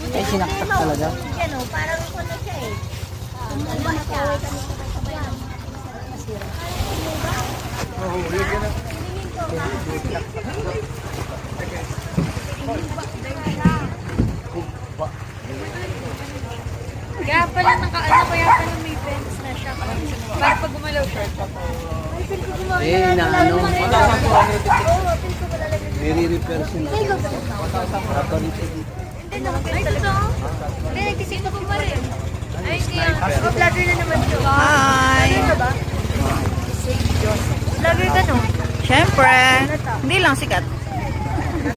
Ay, sinaksak talaga. Yan o, parang ko na siya eh. Kaya pala kaya pala may fence na siya. Para pag gumalaw siya. Eh, na ano. Nire-repair siya. Ay, totoo? Hindi, nagkising ko pa rin. Ay, hindi yan. Vlogger na naman siya. Hi! Ano ba? Vlogger ka no? Siyempre, hindi lang sikat.